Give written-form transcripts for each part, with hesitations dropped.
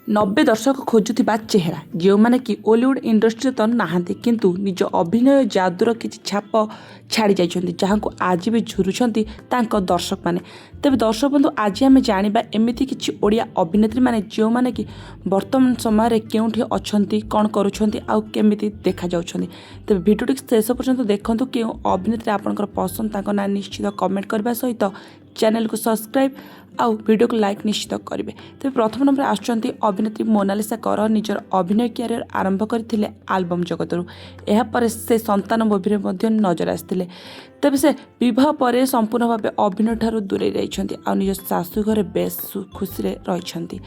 90 दर्शक खोजुथिबा चेहरा जो माने कि ओलीवुड इंडस्ट्री तो नहांती किंतु निज अभिनय जादूर किछि छाप छाड़ी जाइछन्ती जहांको आज भी झुरुछन्ती तांको दर्शक माने। तेबे दर्शक बंधु आज आमे जानिबा एमिति किछि ओडिया अभिनेत्री माने जो माने कि वर्तमान समय रे केउठी अछन्ती कोन करूछन्ती आ केमिति देखा जाउछन्ती। तेबे भिडियोटी शेष पर्यंत देखंतु केउ अभिनेत्री आपनकर पसंद तांको ना निश्चित कमेंट करबा सहित चैनल को सब्सक्राइब आउ वीडियो को लाइक निश्चित करेंगे। तेज प्रथम नंबर आसुच्चंती अभिनेत्री मोनालिसा कर निजर अभिनय क्यारियर आरंभ करथिले एल्बम जगतरू। एहा परे से संतान मूवी में नजर आसते। तेबे से विवाह पर संपूर्ण भाव अभिनय ठारू दूरे रहिछन्ती आ निज शाशु घरे बेस खुशी रहिछन्ती।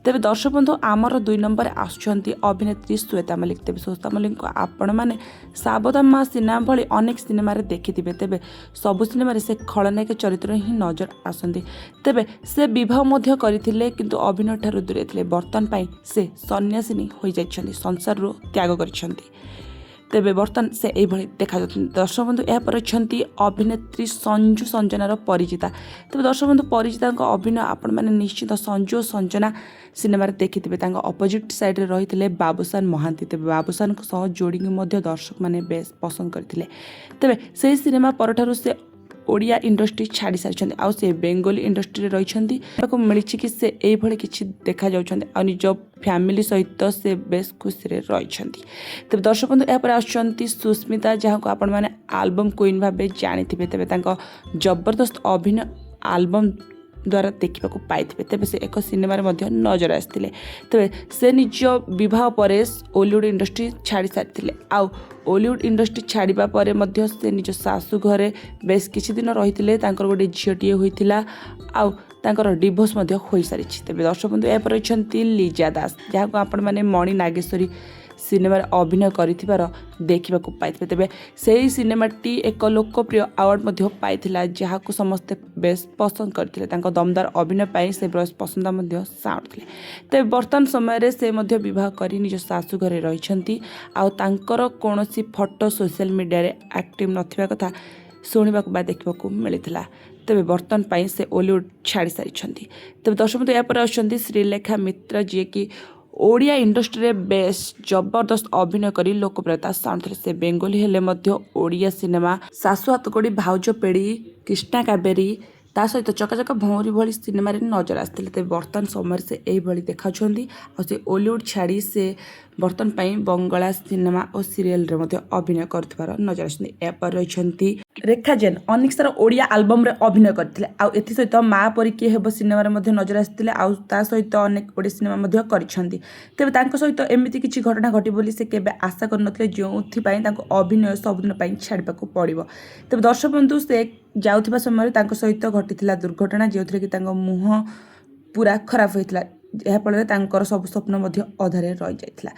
तेबे दर्शक बंधु आमर 2 नंबर आसुच्चंती अभिनेत्री श्वेता मलिक। तेबे श्वेता मलिक को आपण माने सावधान मां सिनेमा भली अनेक सिनेमा रे देखिथिबे। तेबे सबु सिनेमा रे से खलनायक चरित्र ही नजर आसंती। तेबे से विवाह मध्य करथिले किंतु अभिनय ठारू दूरे थिले। वर्तमान पई से सन्यासिनी होई जाइछन्ती, संसार रो त्याग करछन्ती। तेबे बर्तमान से यही देखा दर्शक बंधु यहाँ पर अच्छी अभिनेत्री संजू संजनार परिचिता। तेज दर्शक बंधु परिचिता अभिनय आपण मैंने निश्चित संजू और संजना सिनेमा देखिथे। अपोजिट साइड रही थे बाबूसान महांती। तेज बाबूसान जोड़ी दर्शक मैंने बेस पसंद करते। तेबे से सिनेमा पर से ओडिया इंडस्ट्री छाड़ी सारी आउ से बेंगली इंडस्ट्री रही मिली कि से यही किसी देखा जाऊँ निज फैमिली सहित से बेस खुशी रही। तेज दर्शक बंधु यहाँ आसुच्चंती सुस्मिता जहाँ को आपण मैंने आल्बम क्वीन भाव जानी थे। तेज जबरदस्त अभिनय आल्बम द्वारा देखा पाई। तेज से एक सिनेमा नजर आसते। तेज से निज विवाह पर ओलीवुड इंडस्ट्री छाड़ी सारी आउ ओलीवुड इंडस्ट्री छाड़ा पर से निज शाशु घरे बेस किछि दिन रही गोटे झीटीए होता आउ तांकर डिवोर्स हो सारी। तेज दर्शक बंधु यहाँ पर अच्छी लीजा दास जहाँ को आपण मैंने मणि नागेश्वरी सिनेमा अभिनय कर देखा पाई। तेज से ही सिनेमाटी एक लोकप्रिय अवार्ड पाई जहाँ को समस्ते बेस पसंद करते। दमदार अभिनय पाई से बेस पसंद साउंड। तेज बर्तमान समय से बह कर निज शाशु घरे रही आउर कौन फोटो सोशल मीडिया रे एक्टिव नथिबा कथा शुणा देखा मिलता। तेज बर्तमान पाई से ओलीवुड छाड़ी सारी। तेज दर्शक बंधु यहाँ आसुच्चंती श्रीलेखा मित्र जी की ओडिया इंडस्ट्री रे बेस जबरदस्त अभिनय करी लोकप्रियता साउंड। से बेंगली हेले मध्य ओडिया सिनेमा सासु हातकड़ी भाउज पेड़ी कृष्णा कावेरी ता सहित चकाचक भौरी भली सिनेमा रे नजर आसते। तेज बर्तमान समय से यही देखा से ओलीवुड छाड़ी से बर्तमान पाई बंगला सिनेमा और सीरियल रे अभिनय कर नजर आसते। एपर रही रेखा जेन अनेक सारा ओडिया आल्बम रे अभिनय करथिले आउ एथि सहित माँ परी किए हेब सिनेमा रे नजर आसते आउ ता सहित अनेक ओडिया सिनेमा करिसेंती। तेबे तांको सहित एमिति किछि घटना घटी बोली से केबे आशा करनथिले जोथि पई तांको अभिनय सबदिन पई छाड़बाको पड़िबो। तेबे दर्शक बंधु से जाउथिबा समय तांको सहित घटिथिला दुर्घटना जोथरे कि तांको मुह पूरा खराब होइथिला। यह फल सब स्वप्न अधारे रही जाइथिला।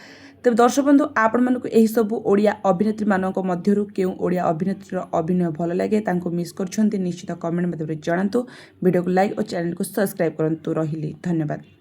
तेज दर्शक बंधु आपण मानक यही सब ओडिया अभिनेत्री मानक मध्यरु केउ ओडिया अभिनेत्री अभिनय भल लगे तांको मिस करछन्ती निश्चित कमेंट माध्यम रे जणांतु। वीडियो को लाइक और चैनल को सब्सक्राइब करंतु। रहिली धन्यवाद।